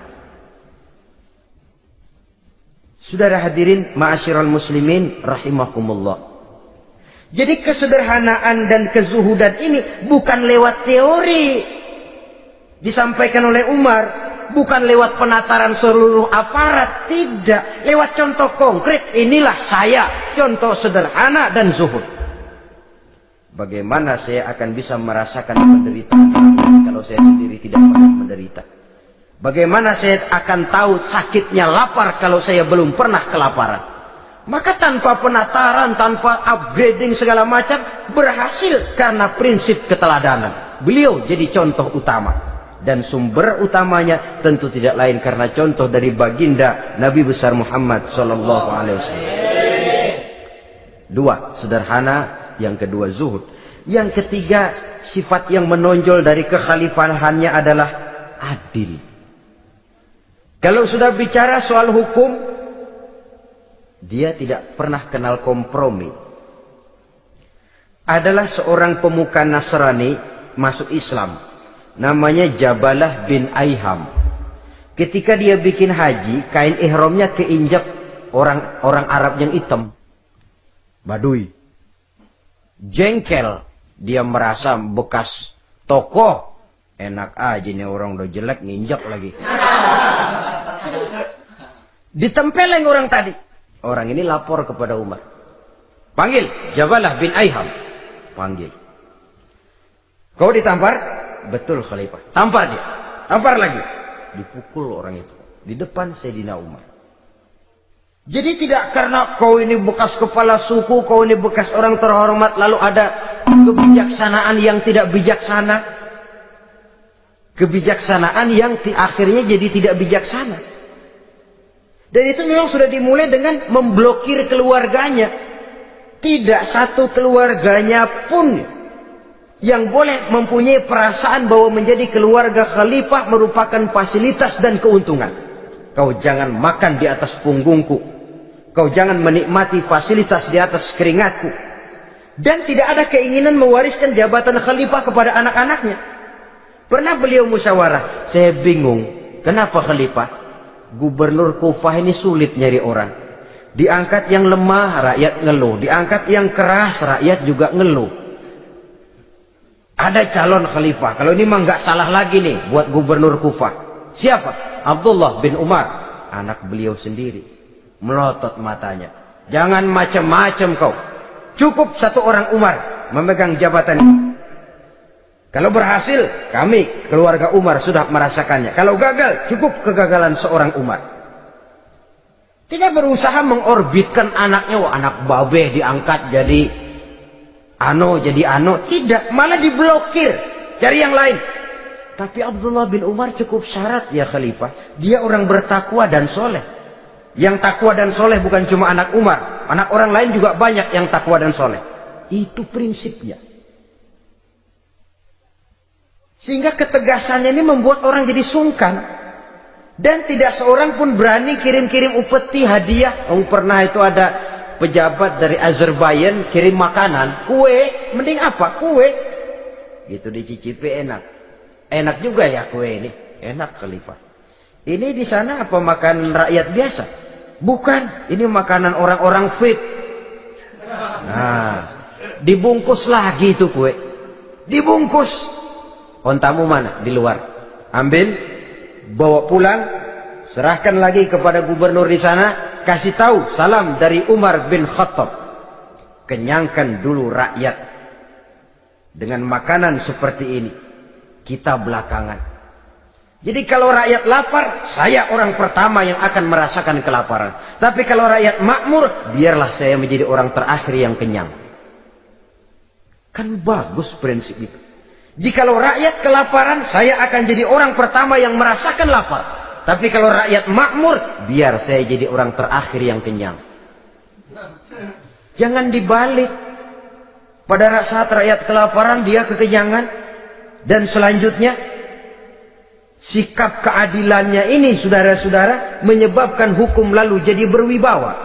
Saudara hadirin ma'asyiral muslimin rahimakumullah. Jadi kesederhanaan dan kezuhudan ini bukan lewat teori disampaikan oleh Umar, bukan lewat penataran seluruh aparat, tidak, lewat contoh konkret. Inilah saya, contoh sederhana dan zuhud. Bagaimana saya akan bisa merasakan penderitaan kalau saya sendiri tidak pernah menderita? Bagaimana saya akan tahu sakitnya lapar kalau saya belum pernah kelaparan? Maka tanpa penataran, tanpa upgrading segala macam, berhasil karena prinsip keteladanan. Beliau jadi contoh utama. Dan sumber utamanya tentu tidak lain karena contoh dari baginda Nabi besar Muhammad sallallahu alaihi wasallam. 2, sederhana. Yang kedua, zuhud. Yang ketiga, sifat yang menonjol dari kekhalifahannya adalah adil. Kalau sudah bicara soal hukum, dia tidak pernah kenal kompromi. Adalah seorang pemuka Nasrani masuk Islam. Namanya Jabalah bin Aiham. Ketika dia bikin haji, kain ihramnya keinjak orang Arab yang hitam. Badui. Jengkel. Dia merasa bekas tokoh. Enak aja nih orang udah jelek nginjak lagi. Ditempeleng orang tadi. Orang ini lapor kepada Umar. Panggil Jabalah bin Aiham. Panggil. Kau ditampar? Betul Khalifah. Tampar dia. Tampar lagi. Dipukul orang itu. Di depan Sayyidina Umar. Jadi tidak karena kau ini bekas kepala suku, kau ini bekas orang terhormat, lalu ada kebijaksanaan yang tidak bijaksana. Kebijaksanaan yang akhirnya jadi tidak bijaksana. Dan itu memang sudah dimulai dengan memblokir keluarganya. Tidak satu keluarganya pun yang boleh mempunyai perasaan bahwa menjadi keluarga khalifah merupakan fasilitas dan keuntungan. Kau jangan makan di atas punggungku. Kau jangan menikmati fasilitas di atas keringatku. Dan tidak ada keinginan mewariskan jabatan khalifah kepada anak-anaknya. Pernah beliau musyawarah, saya bingung, kenapa khalifah? Gubernur Kufah ini sulit nyari orang. Diangkat yang lemah, rakyat ngeluh. Diangkat yang keras, rakyat juga ngeluh. Ada calon khalifah. Kalau ini mah nggak salah lagi nih buat gubernur Kufah. Siapa? Abdullah bin Umar. Anak beliau sendiri. Melotot matanya. Jangan macam-macam kau. Cukup satu orang Umar memegang jabatan ini. Kalau berhasil, kami keluarga Umar sudah merasakannya. Kalau gagal, cukup kegagalan seorang Umar. Tidak berusaha mengorbitkan anaknya. Wah, anak babe diangkat jadi ano. Tidak, malah diblokir. Cari yang lain. Tapi Abdullah bin Umar cukup syarat ya khalifah. Dia orang bertakwa dan soleh. Yang takwa dan soleh bukan cuma anak Umar. Anak orang lain juga banyak yang takwa dan soleh. Itu prinsipnya. Sehingga ketegasannya ini membuat orang jadi sungkan. Dan tidak seorang pun berani kirim-kirim upeti hadiah. Pernah itu ada pejabat dari Azerbaijan kirim makanan. Kue, mending apa? Kue. Gitu dicicipi enak. Enak juga ya kue ini. Enak khalifah. Ini di sana apa makan rakyat biasa? Bukan. Ini makanan orang-orang fit. Nah, dibungkus lagi itu kue. Dibungkus. Ontamu mana? Di luar. Ambil, bawa pulang, serahkan lagi kepada gubernur di sana, kasih tahu salam dari Umar bin Khattab. Kenyangkan dulu rakyat dengan makanan seperti ini. Kita belakangan. Jadi kalau rakyat lapar, saya orang pertama yang akan merasakan kelaparan. Tapi kalau rakyat makmur, biarlah saya menjadi orang terakhir yang kenyang. Kan bagus prinsip itu. Jikalau rakyat kelaparan, saya akan jadi orang pertama yang merasakan lapar. Tapi kalau rakyat makmur, biar saya jadi orang terakhir yang kenyang. Jangan dibalik. Pada saat rakyat kelaparan, dia kekenyangan. Dan selanjutnya, sikap keadilannya ini, saudara-saudara, menyebabkan hukum lalu jadi berwibawa.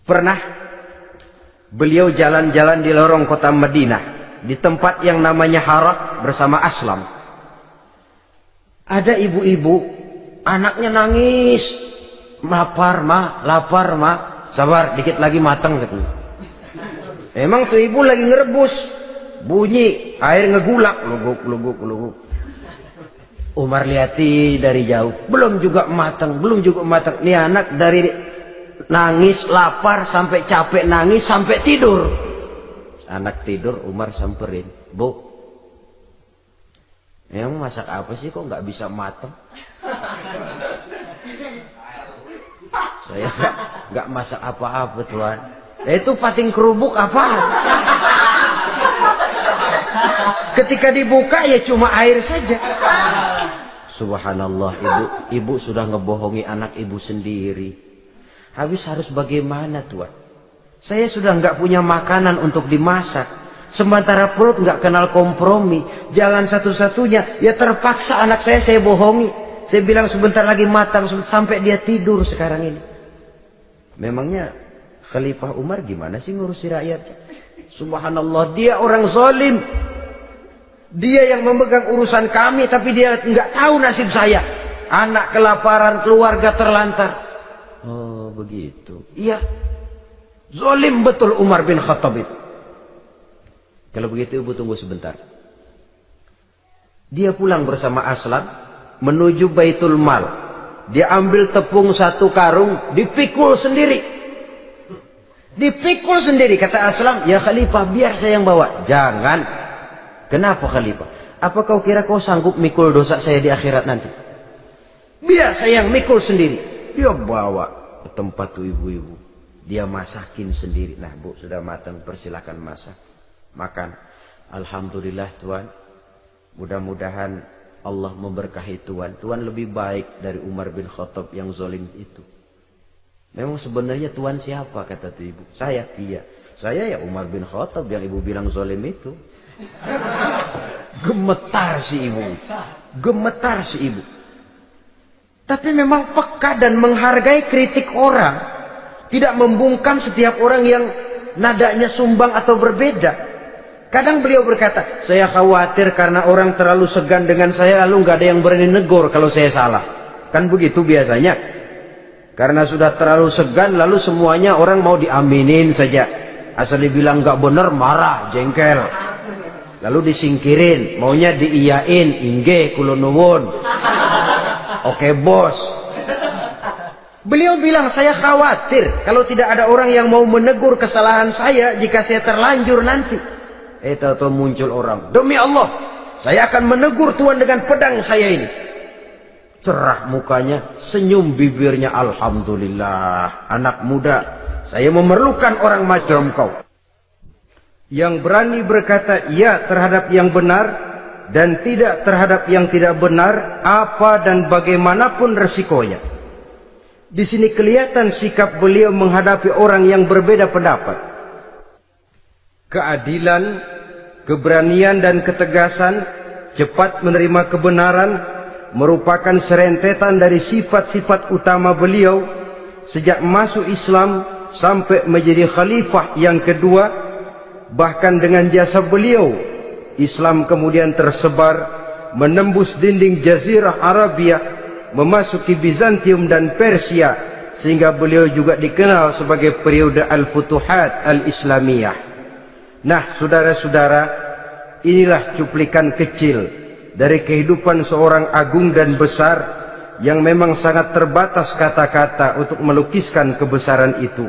Pernah beliau jalan-jalan di lorong kota Madinah. Di tempat yang namanya Harah bersama Aslam. Ada ibu-ibu, anaknya nangis. Lapar ma. Sabar, dikit lagi matang katanya. Emang tuh ibu lagi ngerebus. Bunyi, air ngegulak. Luguk. Umar lihati dari jauh. Belum juga matang. Nih anak dari nangis, lapar, sampai capek nangis, sampai tidur. Anak tidur, Umar samperin. Bu, emang masak apa sih kok nggak bisa matang? Saya nggak masak apa-apa tuan. Itu pating kerubuk apa? Ketika dibuka ya cuma air saja. Subhanallah, ibu sudah ngebohongi anak ibu sendiri. Habis harus bagaimana tuan? Saya sudah nggak punya makanan untuk dimasak. Sementara perut nggak kenal kompromi. Jalan satu-satunya, ya terpaksa anak saya bohongi. Saya bilang sebentar lagi matang, sampai dia tidur sekarang ini. Memangnya Khalifah Umar gimana sih ngurusi rakyat? Subhanallah, dia orang zalim. Dia yang memegang urusan kami, tapi dia nggak tahu nasib saya. Anak kelaparan, keluarga terlantar. Oh begitu. Iya, zalim betul Umar bin Khattab itu. Kalau begitu ibu tunggu sebentar. Dia pulang bersama Aslam menuju Baitul Mal. Dia ambil tepung 1 karung, dipikul sendiri. Dipikul sendiri. Kata Aslam, ya Khalifah, biar saya yang bawa. Jangan. Kenapa Khalifah? Apa kau kira kau sanggup mikul dosa saya di akhirat nanti? Biar saya yang mikul sendiri. Dia bawa ke tempat tuh ibu-ibu. Dia masakin sendiri. Nah bu, sudah matang, persilakan masak. Makan. Alhamdulillah Tuan. Mudah-mudahan Allah memberkahi Tuan. Tuan lebih baik dari Umar bin Khattab yang zalim itu. Memang sebenarnya Tuan siapa? Kata tuh ibu. Saya. Iya. Saya ya Umar bin Khattab yang ibu bilang zalim itu. Gemetar si ibu. Gemetar si ibu. Tapi memang peka dan menghargai kritik orang. Tidak membungkam setiap orang yang nadanya sumbang atau berbeda. Kadang beliau berkata, saya khawatir karena orang terlalu segan dengan saya, lalu nggak ada yang berani negor kalau saya salah. Kan begitu biasanya. Karena sudah terlalu segan, lalu semuanya orang mau diaminin saja. Asal dibilang nggak benar, marah, jengkel. Lalu disingkirin, maunya diiyain, inggih kula nuwun. Oke bos. Beliau bilang, saya khawatir kalau tidak ada orang yang mau menegur kesalahan saya jika saya terlanjur nanti. Tahu-tahu muncul orang, demi Allah, saya akan menegur Tuan dengan pedang saya ini. Cerah mukanya, senyum bibirnya, alhamdulillah, anak muda, saya memerlukan orang macam kau. Yang berani berkata iya terhadap yang benar dan tidak terhadap yang tidak benar, apa dan bagaimanapun resikonya. Di sini kelihatan sikap beliau menghadapi orang yang berbeda pendapat. Keadilan, keberanian dan ketegasan, cepat menerima kebenaran, merupakan serentetan dari sifat-sifat utama beliau sejak masuk Islam sampai menjadi khalifah yang kedua. Bahkan dengan jasa beliau, Islam kemudian tersebar, menembus dinding Jazirah Arabia, memasuki Bizantium dan Persia, sehingga beliau juga dikenal sebagai periode Al-Futuhat Al-Islamiyah. Nah, saudara-saudara, inilah cuplikan kecil dari kehidupan seorang agung dan besar yang memang sangat terbatas kata-kata untuk melukiskan kebesaran itu.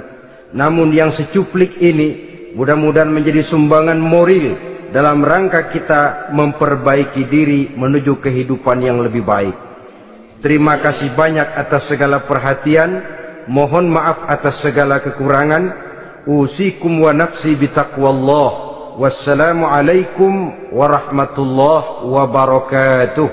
Namun yang secuplik ini mudah-mudahan menjadi sumbangan moral dalam rangka kita memperbaiki diri menuju kehidupan yang lebih baik. Terima kasih banyak atas segala perhatian. Mohon maaf atas segala kekurangan. Usikum wa nafsi bitaqwallah. Wassalamualaikum warahmatullahi wabarakatuh.